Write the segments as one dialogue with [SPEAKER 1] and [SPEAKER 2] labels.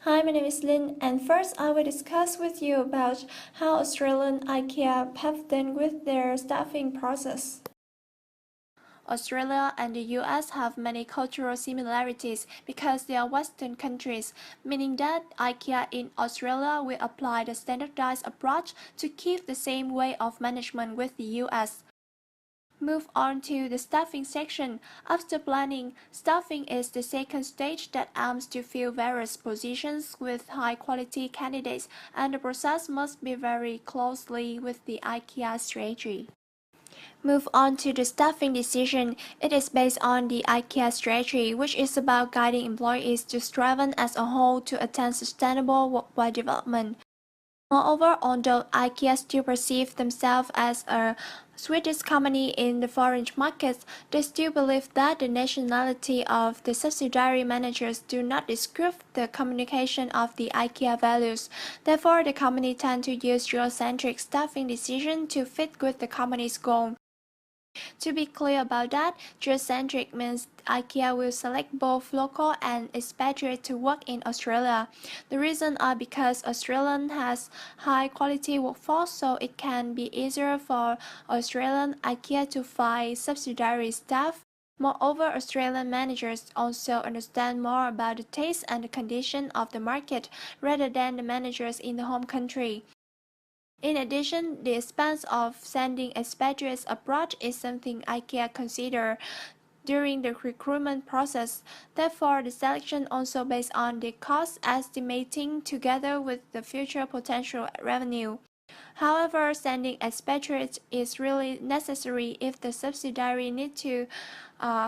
[SPEAKER 1] Hi, my name is Lynn, and first I will discuss with you about how Australian IKEA have done with their staffing process. Australia and the US have many cultural similarities because they are Western countries, meaning that IKEA in Australia will apply the standardized approach to keep the same way of management with the US. Move on to the staffing section. After planning, staffing is the second stage that aims to fill various positions with high-quality candidates, and the process must be very closely with the IKEA strategy. Move on to the staffing decision. It is based on the IKEA strategy, which is about guiding employees to strive as a whole to attain sustainable worldwide development. Moreover, although IKEA still perceive themselves as a Swedish company in the foreign markets, they still believe that the nationality of the subsidiary managers do not describe the communication of the IKEA values. Therefore, the company tend to use Eurocentric staffing decision to fit with the company's goal. To be clear about that, geocentric means IKEA will select both local and expatriate to work in Australia. The reason are because Australia has high quality workforce, so it can be easier for Australian IKEA to find subsidiary staff. Moreover, Australian managers also understand more about the taste and the condition of the market rather than the managers in the home country. In addition, the expense of sending expatriates abroad is something IKEA consider during the recruitment process. Therefore, the selection also based on the cost estimating together with the future potential revenue. However, sending expatriates is really necessary if the subsidiary need to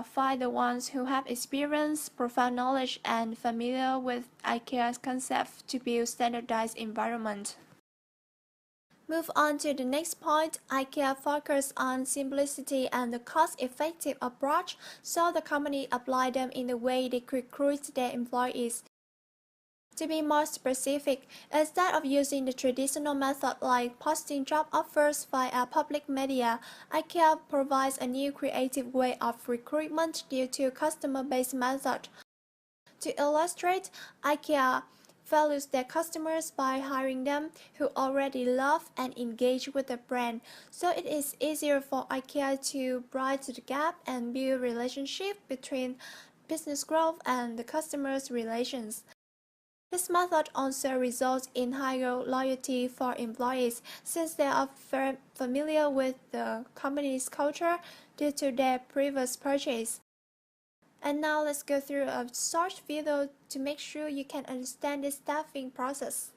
[SPEAKER 1] find the ones who have experience, profound knowledge, and familiar with IKEA's concept to build standardized environment. Move on to the next point. IKEA focus on simplicity and the cost-effective approach, so the company apply them in the way they recruit their employees. To be more specific, instead of using the traditional method like posting job offers via public media, IKEA provides a new creative way of recruitment due to customer-based method. To illustrate, IKEA values their customers by hiring them who already love and engage with the brand, so it is easier for IKEA to bridge the gap and build relationship between business growth and the customer's relations. This method also results in higher loyalty for employees since they are very familiar with the company's culture due to their previous purchase. And now let's go through a short video to make sure you can understand the staffing process.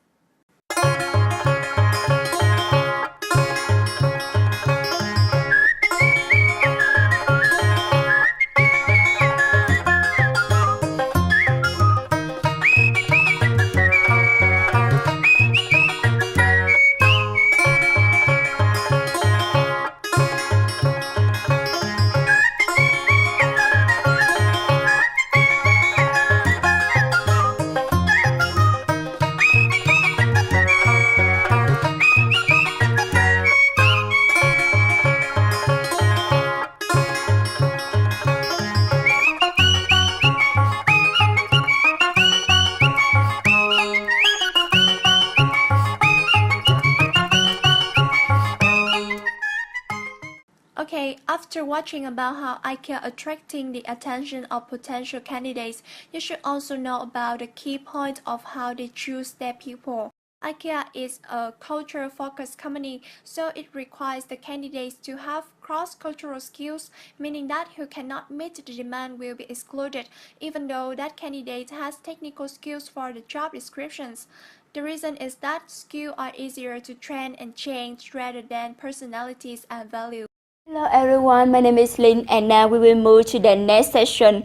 [SPEAKER 1] Okay, after watching about how IKEA attracting the attention of potential candidates, you should also know about the key point of how they choose their people. IKEA is a culture-focused company, so it requires the candidates to have cross-cultural skills, meaning that who cannot meet the demand will be excluded, even though that candidate has technical skills for the job descriptions. The reason is that skills are easier to train and change rather than personalities and values.
[SPEAKER 2] Hello everyone, my name is Lynn and now we will move to the next session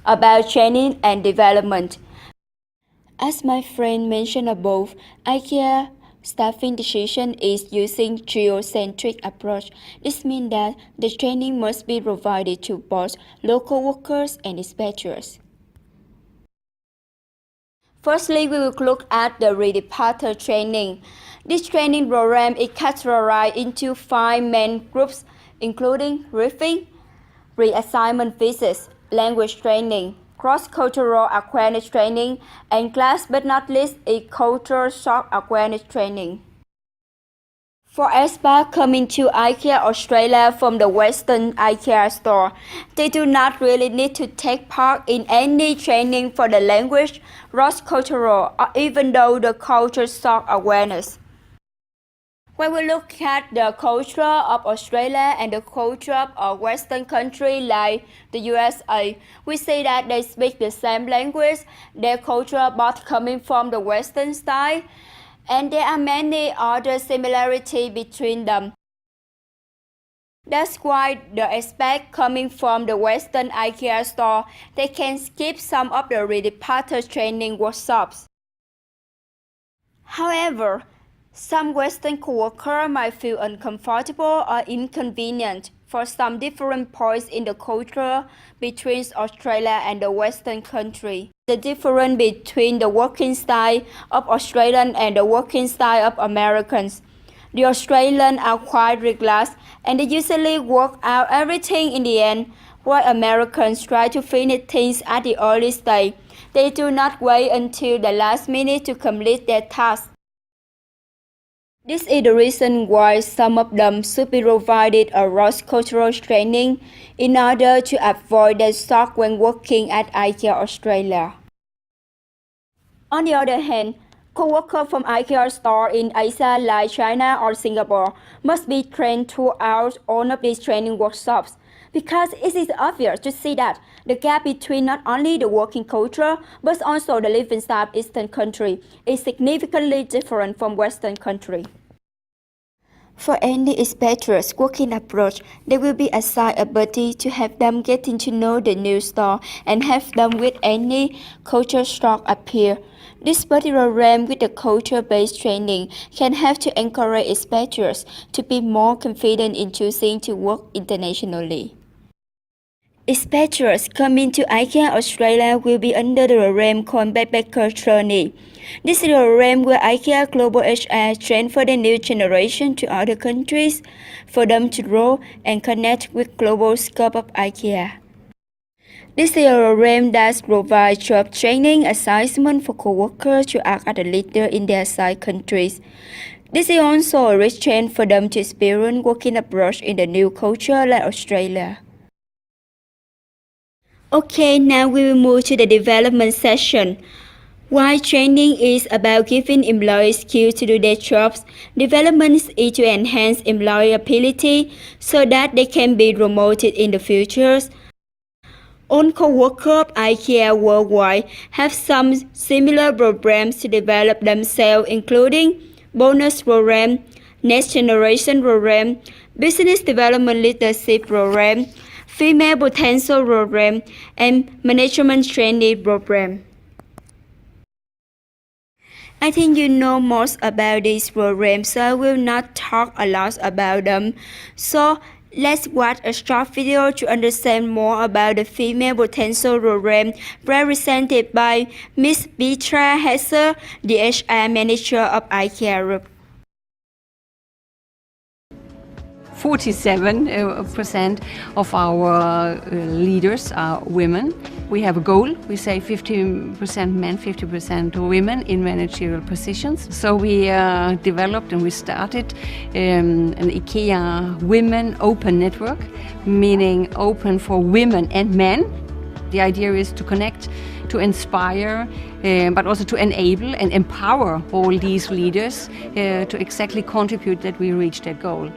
[SPEAKER 2] about training and development. As my friend mentioned above, IKEA staffing decision is using geocentric approach. This means that the training must be provided to both local workers and expatriates. Firstly, we will look at the redeparture training. This training program is categorized into 5 main groups, including briefing, reassignment visits, language training, cross-cultural awareness training, and last but not least is cultural shock awareness training. For expats coming to IKEA Australia from the Western IKEA store, they do not really need to take part in any training for the language, cross-cultural, or even though the culture shock awareness. When we look at the culture of Australia and the culture of a Western country like the USA, we see that they speak the same language, their culture both coming from the Western style, and there are many other similarities between them. That's why the expats coming from the Western IKEA store, they can skip some of the really pattern training workshops. However, some Western coworkers might feel uncomfortable or inconvenient for some different points in the culture between Australia and the Western country. The difference between the working style of Australians and the working style of Americans. The Australians are quite relaxed and they usually work out everything in the end, while Americans try to finish things at the early stage. They do not wait until the last minute to complete their tasks. This is the reason why some of them should be provided a cross-cultural training in order to avoid the shock when working at IKEA Australia. On the other hand, co-workers from IKEA store in Asia like China or Singapore must be trained throughout all of these training workshops because it is obvious to see that the gap between not only the working culture but also the living style of Eastern country is significantly different from Western country. For any expatriates working abroad, they will be assigned a buddy to help them getting to know the new store and help them with any culture shock appear. This buddy program with the culture-based training can help to encourage expatriates to be more confident in choosing to work internationally. Expatriates coming to IKEA Australia will be under the program called Backpacker Journey. This is a program where IKEA Global HR train for the new generation to other countries for them to grow and connect with global scope of IKEA. This is a program that provides job training assignment for co-workers to act as a leader in their assigned countries. This is also a rich chance for them to experience working abroad in the new culture like Australia. Okay, now we will move to the development session. While training is about giving employees skills to do their jobs, development is to enhance employee ability so that they can be promoted in the future. All co-workers of IKEA worldwide have some similar programs to develop themselves, including bonus program, next generation program, business development leadership program, female potential program, and management training program. I think you know most about these programs, so I will not talk a lot about them. So let's watch a short video to understand more about the female potential program represented by Miss Petra Hesser, the HR manager of IKEA Group.
[SPEAKER 3] 47% of our leaders are women. We have a goal. We say 50% men, 50% women in managerial positions. So we developed and we started an IKEA Women Open Network, meaning open for women and men. The idea is to connect, to inspire, but also to enable and empower all these leaders to exactly contribute that we reach that goal.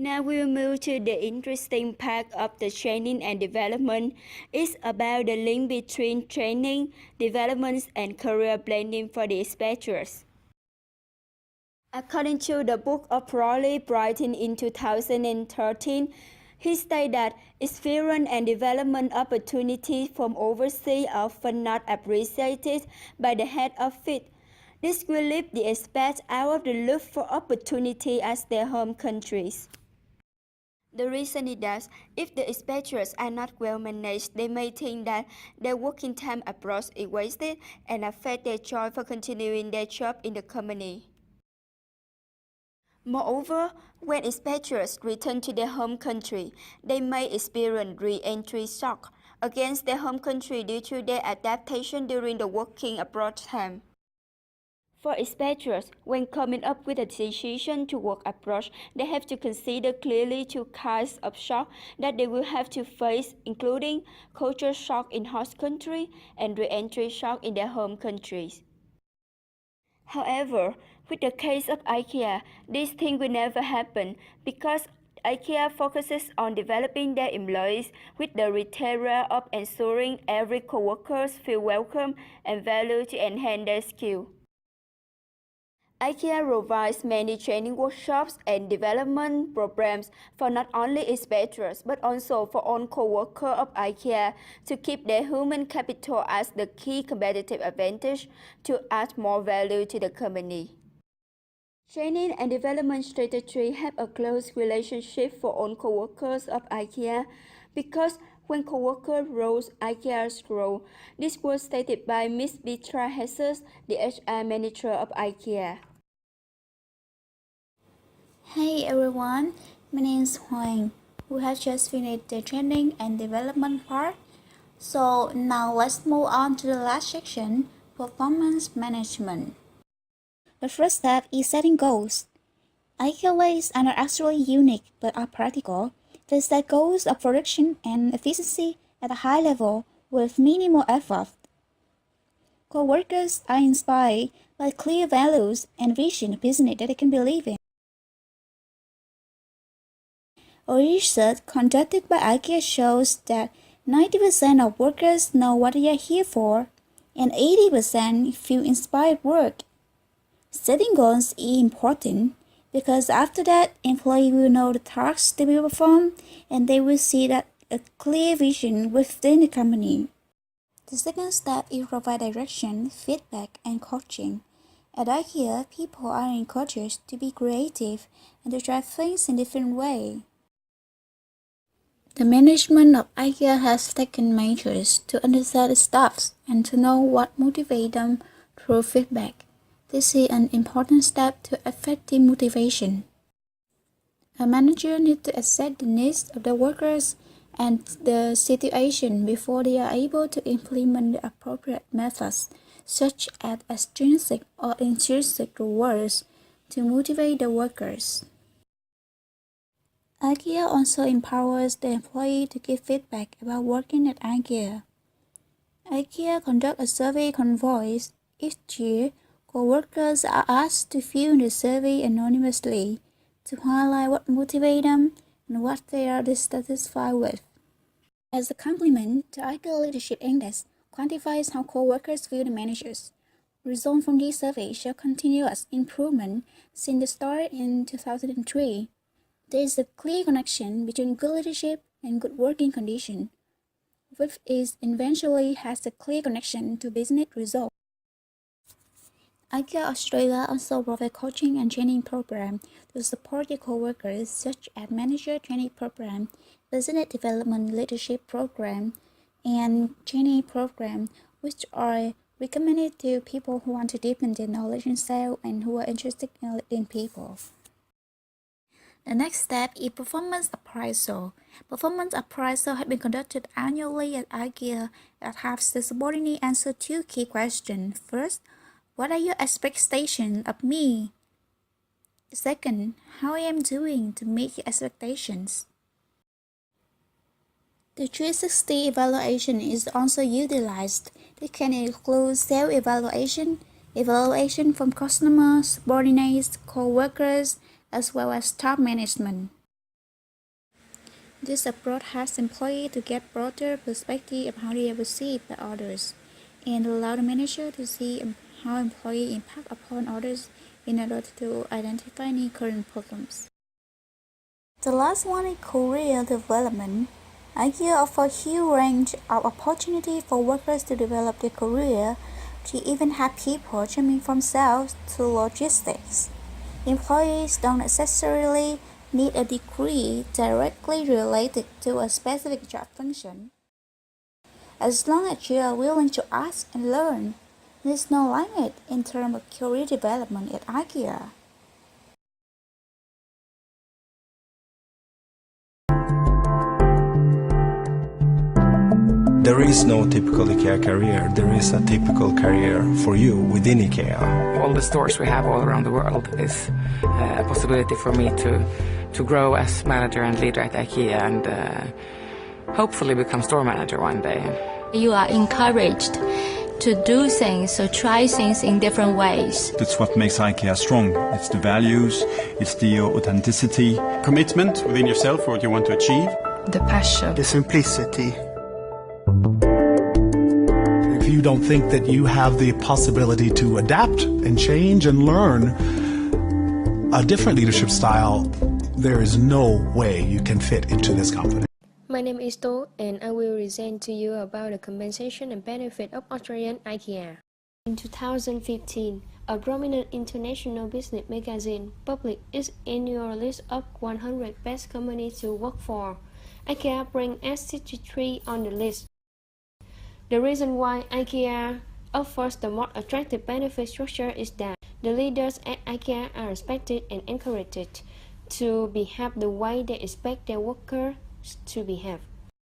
[SPEAKER 2] Now we'll move to the interesting part of the training and development. It's about the link between training, development, and career planning for the expatriates. According to the book of Rolly Brighton in 2013, he stated that experience and development opportunities from overseas are often not appreciated by the head office. This will leave the expats out of the loop for opportunity as their home countries. The reason is that if the expatriates are not well managed, they may think that their working time abroad is wasted and affect their choice for continuing their job in the company. Moreover, when expatriates return to their home country, they may experience re-entry shock against their home country due to their adaptation during the working abroad time. For expatriates, when coming up with a decision to work abroad, they have to consider clearly two kinds of shock that they will have to face, including culture shock in host country and re-entry shock in their home countries. However, with the case of IKEA, this thing will never happen because IKEA focuses on developing their employees with the criteria of ensuring every co-worker feel welcome and valued to enhance their skills. IKEA provides many training workshops and development programs for not only expatriates but also for all co-workers of IKEA to keep their human capital as the key competitive advantage to add more value to the company. Training and development strategy have a close relationship for all co-workers of IKEA because when co-worker grows, IKEA's grow. This was stated by Ms. Petra Hesses, the HR manager of IKEA.
[SPEAKER 4] Hey everyone, my name is Hoàng. We have just finished the training and development part. So now let's move on to the last section, performance management. The first step is setting goals. IKEA ways are not actually unique but are practical. They set goals of production and efficiency at a high level with minimal effort. Co-workers are inspired by clear values and vision of business that they can believe in. Research conducted by IKEA shows that 90% of workers know what they are here for, and 80% feel inspired work. Setting goals is important because after that, employees will know the tasks to be performed and they will see that a clear vision within the company. The second step is provide direction, feedback, and coaching. At IKEA, people are encouraged to be creative and to try things in different ways. The management of IKEA has taken measures to understand the staffs and to know what motivates them through feedback. This is an important step to effective motivation. A manager needs to assess the needs of the workers and the situation before they are able to implement the appropriate methods, such as extrinsic or intrinsic rewards, to motivate the workers. IKEA also empowers the employee to give feedback about working at IKEA. IKEA conducts a survey convoy each year. Co-workers are asked to fill the survey anonymously to highlight what motivates them and what they are dissatisfied with. As a complement, the IKEA Leadership Index quantifies how co-workers view the managers. Results from this survey show continuous improvement since the start in 2003. There is a clear connection between good leadership and good working conditions, which eventually has a clear connection to business results. IKEA Australia also provides coaching and training programs to support their co-workers, such as manager training program, business development leadership program, and training program, which are recommended to people who want to deepen their knowledge in sales and who are interested in leading people. The next step is performance appraisal. Performance appraisal has been conducted annually at IKEA that has the subordinate answer two key questions. First, what are your expectations of me? Second, how I am doing to meet your expectations. The 360 evaluation is also utilized. It can include self-evaluation, evaluation from customers, subordinates, co-workers, as well as top management. This approach helps employees to get broader perspective of how they are perceived by others and allow the manager to see how employees impact upon others in order to identify any current problems. The last one is career development. IKEA offers a huge range of opportunities for workers to develop their career. To even have people jumping from sales to logistics. Employees don't necessarily need a degree directly related to a specific job function. As long as you are willing to ask and learn, there's no limit in terms of career development at IKEA.
[SPEAKER 5] There is no typical IKEA career. There is a typical career for you within IKEA.
[SPEAKER 6] All the stores we have all around the world is a possibility for me to grow as manager and leader at IKEA and hopefully become store manager one day.
[SPEAKER 7] You are encouraged to do things, so try things in different ways.
[SPEAKER 8] That's what makes IKEA strong. It's the values, it's the authenticity.
[SPEAKER 9] Commitment within yourself for what you want to achieve.
[SPEAKER 10] The passion.
[SPEAKER 11] The simplicity. If you don't think that you have the possibility to adapt and change and learn a different leadership style, there is no way you can fit into this company.
[SPEAKER 12] My name is To, and I will present to you about the compensation and benefit of Australian IKEA. In 2015, a prominent international business magazine published its annual list of 100 best companies to work for. IKEA ranked as 63 on the list. The reason why IKEA offers the most attractive benefit structure is that the leaders at IKEA are respected and encouraged to behave the way they expect their workers to behave.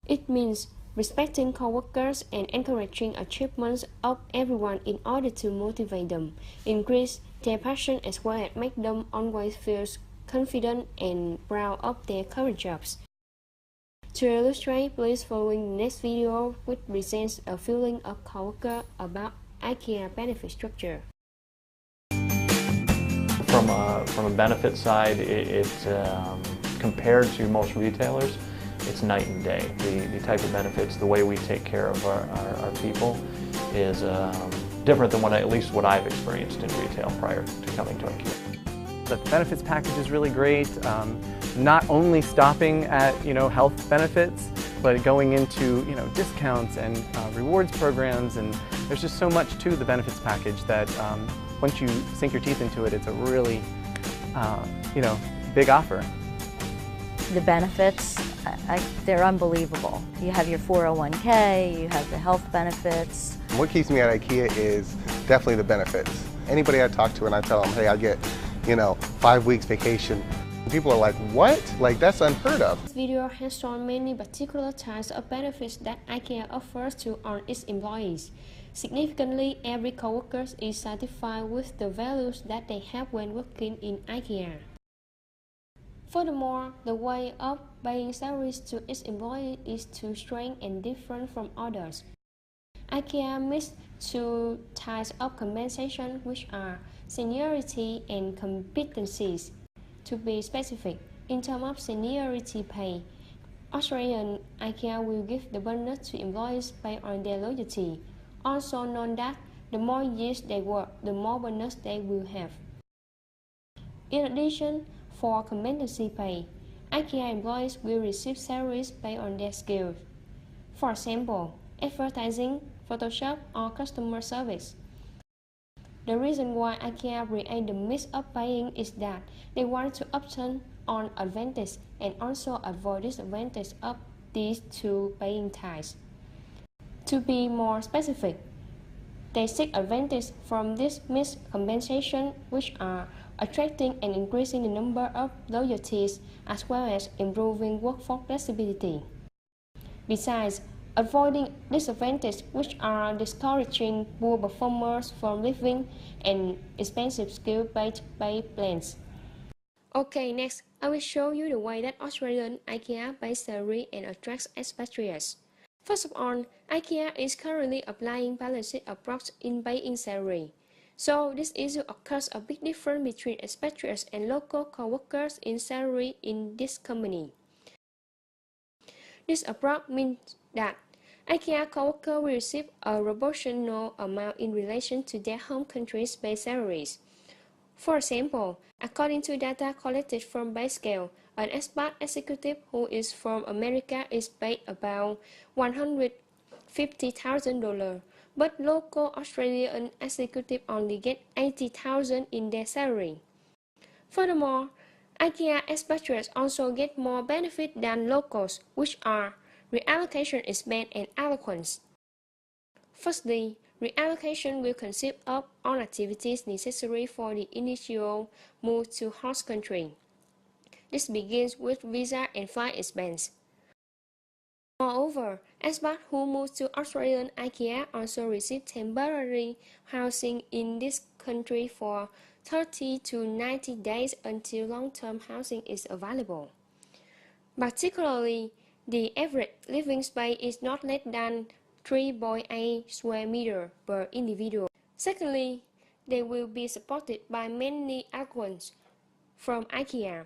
[SPEAKER 12] It means respecting co-workers and encouraging achievements of everyone in order to motivate them, increase their passion, as well as make them always feel confident and proud of their current jobs. To illustrate, please follow the next video, which presents a feeling of co-worker about IKEA benefit structure.
[SPEAKER 13] From a benefit side, compared to most retailers, it's night and day. The type of benefits, the way we take care of our people is different than at least what I've experienced in retail prior to coming to IKEA.
[SPEAKER 14] The benefits package is really great. Not only stopping at health benefits, but going into discounts and rewards programs, and there's just so much to the benefits package that once you sink your teeth into it, it's a really big offer.
[SPEAKER 15] The benefits, they're unbelievable. You have your 401k, you have the health benefits.
[SPEAKER 16] What keeps me at IKEA is definitely the benefits. Anybody I talk to and I tell them, hey, I get 5 weeks vacation, people are like, what? Like, that's unheard of.
[SPEAKER 12] This video has shown many particular types of benefits that IKEA offers to all its employees. Significantly, every co-worker is satisfied with the values that they have when working in IKEA. Furthermore, the way of paying salaries to its employees is too strange and different from others. IKEA mixes two types of compensation, which are seniority and competencies. To be specific, in terms of seniority pay, Australian IKEA will give the bonus to employees based on their loyalty. Also known that the more years they work, the more bonus they will have. In addition, for competency pay, IKEA employees will receive salaries based on their skills. For example, advertising, Photoshop, or customer service. The reason why IKEA created the mix of paying is that they want to obtain an advantage and also avoid disadvantage of these two paying types. To be more specific, they seek advantage from this mixed compensation, which are attracting and increasing the number of loyalties, as well as improving workforce flexibility. Besides, avoiding disadvantages, which are discouraging poor performers from leaving and expensive skill-based pay plans. Okay, next, I will show you the way that Australian IKEA pays salary and attracts expatriates. First of all, IKEA is currently applying balanced approach in paying salary. So this issue occurs a big difference between expatriates and local co-workers in salary in this company. This approach means that IKEA co-workers will receive a proportional amount in relation to their home country's base salaries. For example, according to data collected from Bayscale, an expat executive who is from America is paid about $150,000, but local Australian executives only get $80,000 in their salary. Furthermore, IKEA expatriates also get more benefits than locals, which are reallocation expense and allowance. Firstly, reallocation will consist of all activities necessary for the initial move to host country. This begins with visa and flight expense. Moreover, expats who move to Australian IKEA also receive temporary housing in this country for 30 to 90 days until long-term housing is available. Particularly, the average living space is not less than 3.8 square meters per individual. Secondly, they will be supported by many actions from IKEA.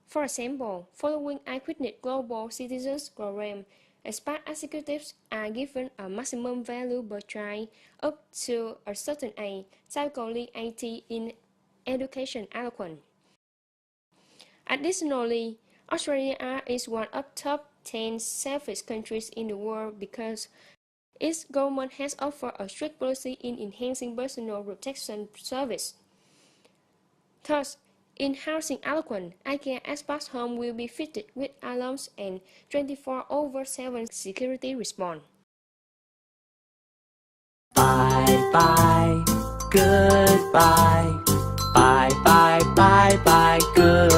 [SPEAKER 12] For example, following iQuickNet Global Citizens Program, expat executives are given a maximum value per child up to a certain age, typically 80 in education allowance. Additionally, Australia is one of top 10 safest countries in the world because its government has offered a strict policy in enhancing personal protection service. Thus, in housing allowance, IKEA expat home will be fitted with alarms and 24/7 security response.
[SPEAKER 10] Bye bye, goodbye. Bye bye bye bye, goodbye.